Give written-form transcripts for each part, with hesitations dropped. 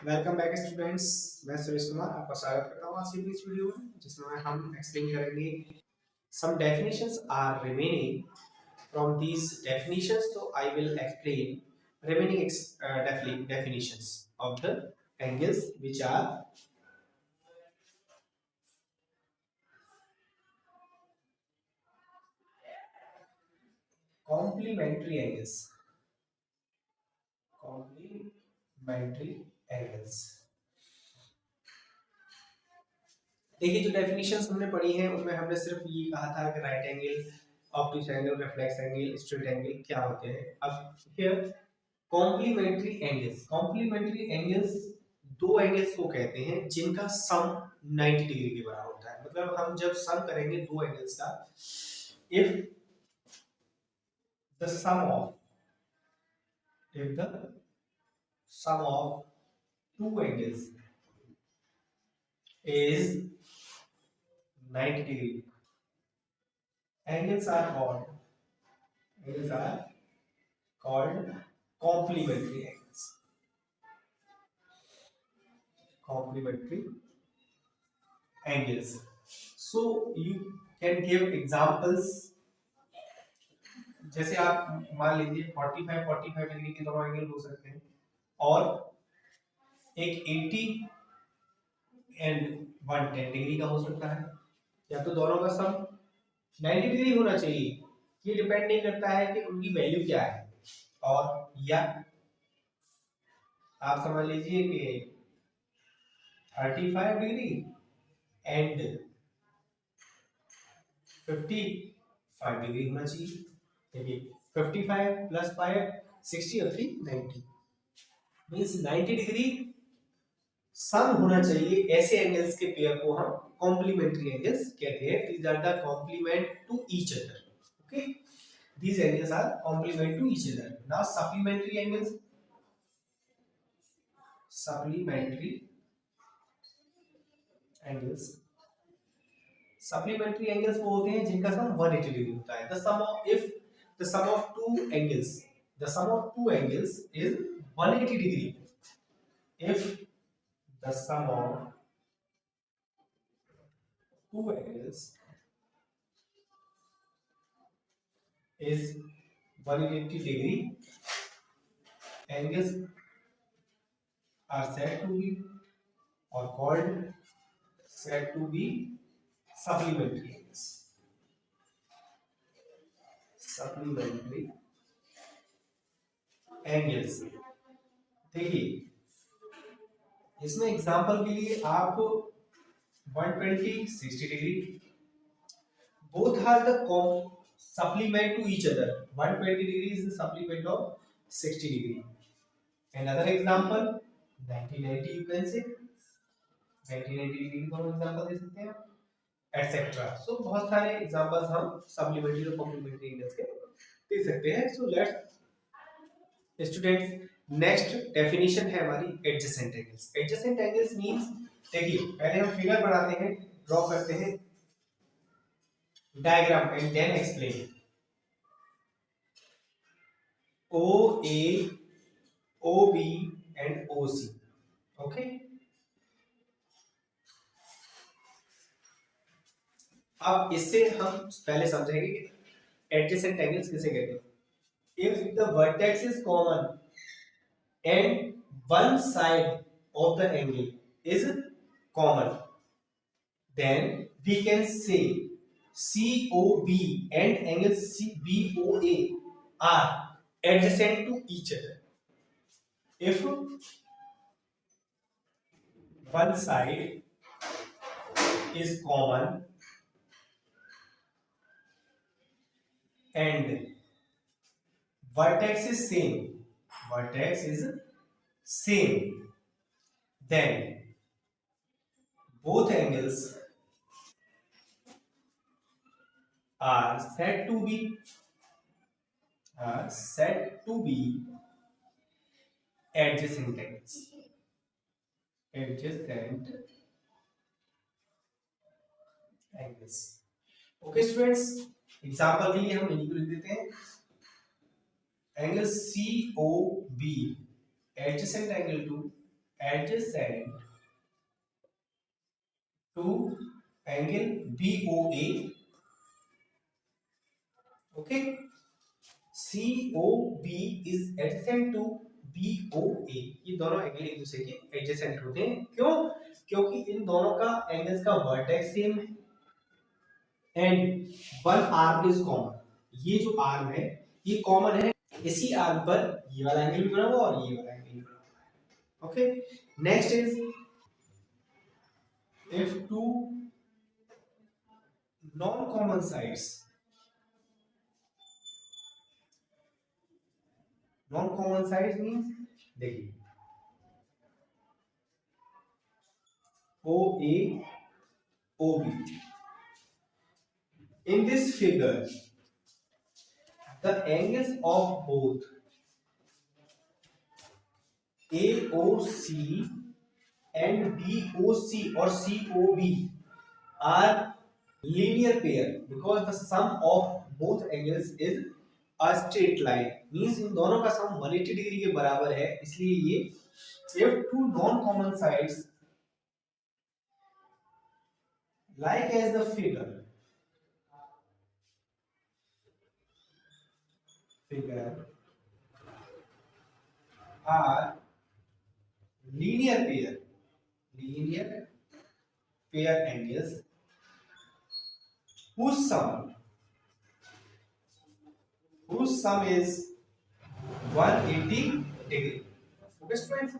Welcome back students. मैं सुरेश कुमार आपका स्वागत करता हूँ आज की इस वीडियो में, जिसमें हम एक्सप्लेन करेंगे some definitions are remaining from these definitions. तो I will explain remaining definitions of the angles which are complementary angles. Complementary angles, देखिए जो डेफिनेशंस हमने पढ़ी हैं उनमें हमने सिर्फ ये कहा था कि right angle, obtuse angle, reflex angle, straight angle क्या होते हैं। अब हियर कॉम्प्लीमेंट्री एंगल्स दो एंगल्स को कहते हैं जिनका सम 90 डिग्री के बराबर होता है। मतलब हम जब सम करेंगे दो एंगल्स का, if the sum of if the sum of two angles is 90 degree, angles are called complementary angles. Complementary angles. So you can give examples. जैसे आप मान लीजिए 45 डिग्री के दोनों एंगल हो सकते हैं, और एक 80 एंड 110 डिग्री का हो सकता है। या तो दोनों का सम 90 डिग्री होना चाहिए, ये डिपेंड नहीं करता है कि उनकी वैल्यू क्या है। और या आप समझ लीजिए कि 35 डिग्री एंड 55 डिग्री होना चाहिए। देखिए 55 प्लस 5 60 और 3 90 मींस 90 डिग्री सम होना चाहिए। ऐसे एंगल्स के पेयर को हम कॉम्प्लीमेंट्री एंगल्स कहते हैं। These are the complement to each other. Okay, these angles are complement to each other. Now supplementary angles supplementary angles वो होते हैं जिनका सम 180 डिग्री होता है। The sum of two angles the sum of two angles is 180 degree, if the sum of two angles is 180 degree, angles are said to be or called said to be supplementary angles. Supplementary angles, देखिए इसमें example के लिए आप 120 60 degree, both are the supplement to each other. 120 degree is the supplement of 60 degree. Another example 1990, you can say 1990 degree का example दे सकते हैं etcetera. सो बहुत सारे एग्जांपल्स हम सप्लीमेंट्री और कॉम्प्लीमेंट्री एंगल्स के दे सकते हैं। So let's students, next definition है हमारी adjacent angles. Adjacent angles means, देखिए पहले हम फिगर बनाते हैं, ड्रॉ करते हैं diagram and then explain. O A, O B and O C. Okay, अब इससे हम पहले समझेंगे कि एडजेसेंट एंगल्स किसे कहते हैं। If the vertex is common and one side of the angle is common, then we can say COB and angle BOA are adjacent to each other if one side is common and vertex is same, then both angles are said to be adjacent angles. Adjacent angles. Okay students, example के लिए हम इन्हीं को लिख देते हैं। Angle COB adjacent angle to adjacent to angle BOA. Okay, COB is adjacent to BOA. ये दोनों एंगल एक दूसरे के एडजेसेंट होते हैं। क्यों? क्योंकि इन दोनों का एंगल्स का वर्टेक्स सेम है and one arm is common. ये जो आर्म है ये कॉमन है, इसी आर्म पर ये वाला एंगल भी बना हुआ और ये वाला एंगल भी बना हुआ है। Okay, next is if two non-common sides, non-common sides means देखिए OA OB, in this figure the angles of both AOC and BOC or COB are linear pair because the sum of both angles is a straight line, means इन दोनों का सम 180 degree के बराबर है, इसलिए ये if two non common sides like as the figure are linear pair angles whose sum is 180 degree. Okay students,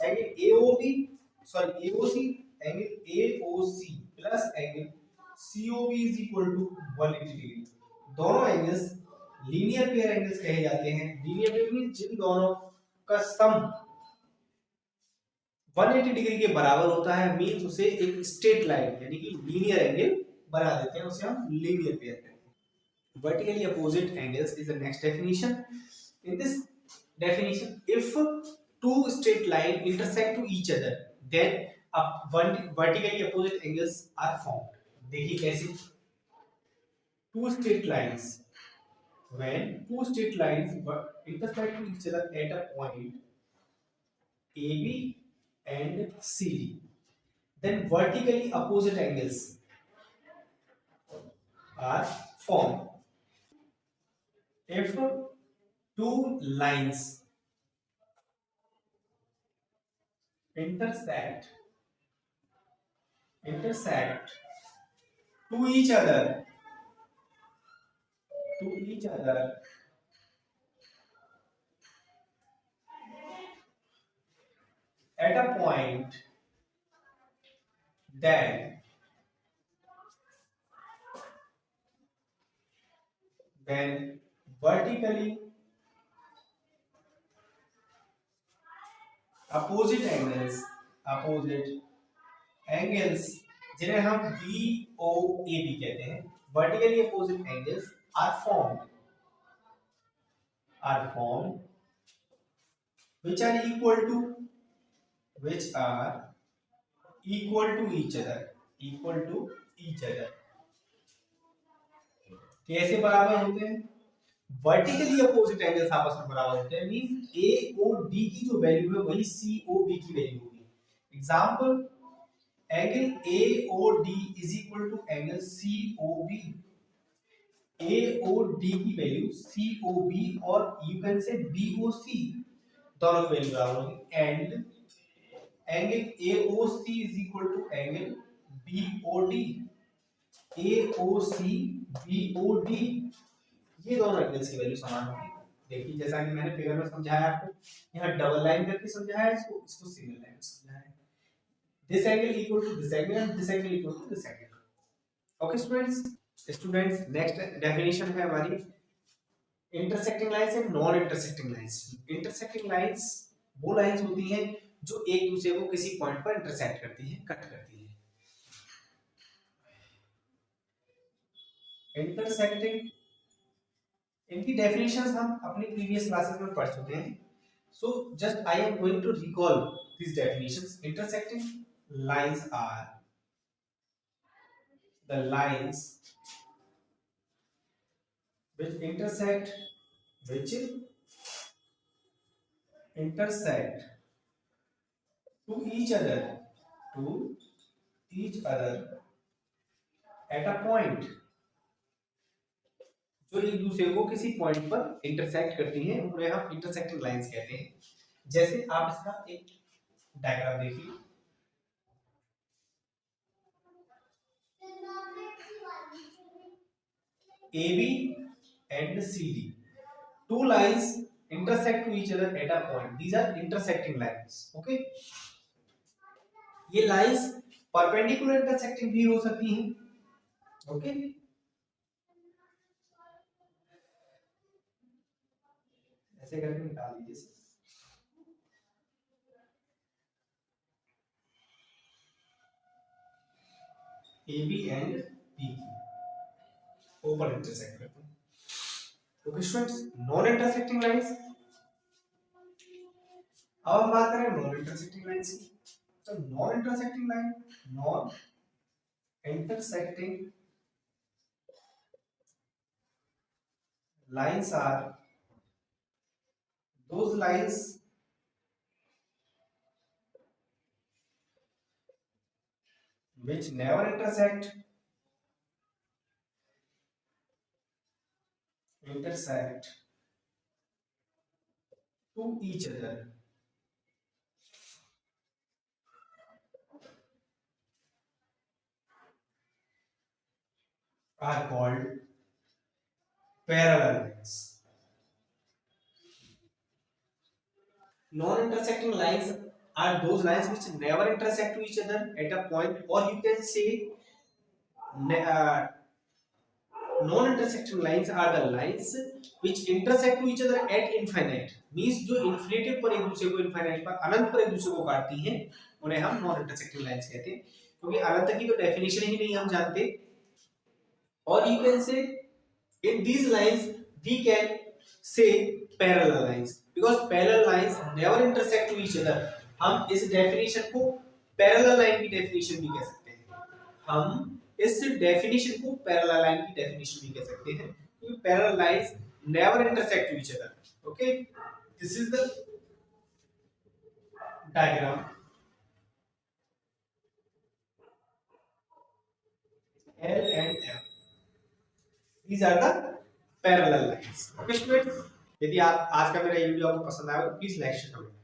angle AOC angle AOC plus angle COB is equal to 180 degree. दोनों angles linear pair angles कहे जाते हैं। Linear pair means जिन दोनों का सम 180 degree के बराबर होता है, मींस उसे एक स्ट्रेट लाइन यानी कि लीनियर एंगल बना देते हैं, उसे हम लीनियर पेयर कहते हैं। Vertically opposite angles is the next definition. In this definition, if two straight line intersect to each other then vertically opposite angles are formed. देखिए कैसे, two straight lines, when two straight lines intersect to each other at a point AB and CD, then vertically opposite angles are formed. If two lines intersect to each other at a point, then vertically opposite angles जिन्हें हम VOAB कहते हैं, vertically opposite angles are formed which are equal to each other. कैसे बराबर होते हैं? Vertically opposite angles आपस में बराबर होते हैं, मींस AOD की जो वैल्यू है वही COB की वैल्यू होगी। Example, angle AOD is equal to angle COB। AOD की वैल्यू COB और यू कैन से BOC दोनों की वैल्यू बराबर होगी, and angle AOC is equal to angle BOD। AOC BOD ये दोनों एंगल्स की वैल्यू समान होगी। देखिए जैसा कि मैंने फिगर में समझाया आपको, यहाँ डबल लाइन करके समझाया है, इसको सिंगल लाइन समझाया है। This angle equal to this angle and this angle equal to this angle. Okay students next definition है हमारी intersecting lines and non intersecting lines. Intersecting lines वो लाइंस होती हैं जो एक दूसरे को किसी पॉइंट पर इंटरसेक्ट करती हैं, कट करती हैं। इंटरसेक्टिंग, इनकी डेफिनेशंस हम अपनी प्रीवियस क्लासेस में पढ़ चुके हैं, so just I am going to recall this definitions. Intersecting lines are the lines which intersect to each other to each other at a point, जो एक दूसरे को किसी पॉइंट पर इंटरसेक्ट करती हैं उन्हें हम इंटरसेक्टिंग लाइंस कहते हैं। जैसे आप इसका एक डायग्राम देखिए, AB and CD, two lines intersect to each other at a point, these are intersecting lines, okay। ये लाइंस परपेंडिकुलर इंटरसेक्टिंग भी हो सकती हैं, ओके। ऐसे करके निकाल लीजिए, AB and PQ open intersect करते हैं, okay students. Non intersecting lines, अब हम बात करें नॉन इंटरसेक्टिंग लाइंस की। तो non intersecting line, non intersecting lines are those lines which never intersect to each other are called parallel lines. Non-intersecting lines are those lines which never intersect to each other at a point, or you can say non-intersecting lines are the lines which intersect to each other at infinite, means जो infinity पर एक दूसरे को, infinite पर, अनंत पर एक दूसरे को काटती हैं, उन्हें हम नॉन इंटरसेक्टिंग लाइंस कहते हैं। क्योंकि अनंत की तो डेफिनेशन ही नहीं हम जानते, और you can say in these lines we can say parallel lines because parallel lines never intersect to each other। हम इस डेफिनेशन को पैरेलल लाइन की डेफिनेशन भी कह सकते हैं, हम इस डेफिनेशन को पैरेलल लाइन की डेफिनेशन भी कह सकते हैं, क्योंकि parallel lines never intersect to each other, okay. This is the diagram L and M, these are the parallel lines, okay students। यदि आप आज का मेरा ये वीडियो आपको पसंद आया तो प्लीज लाइक शेयर कमेंट।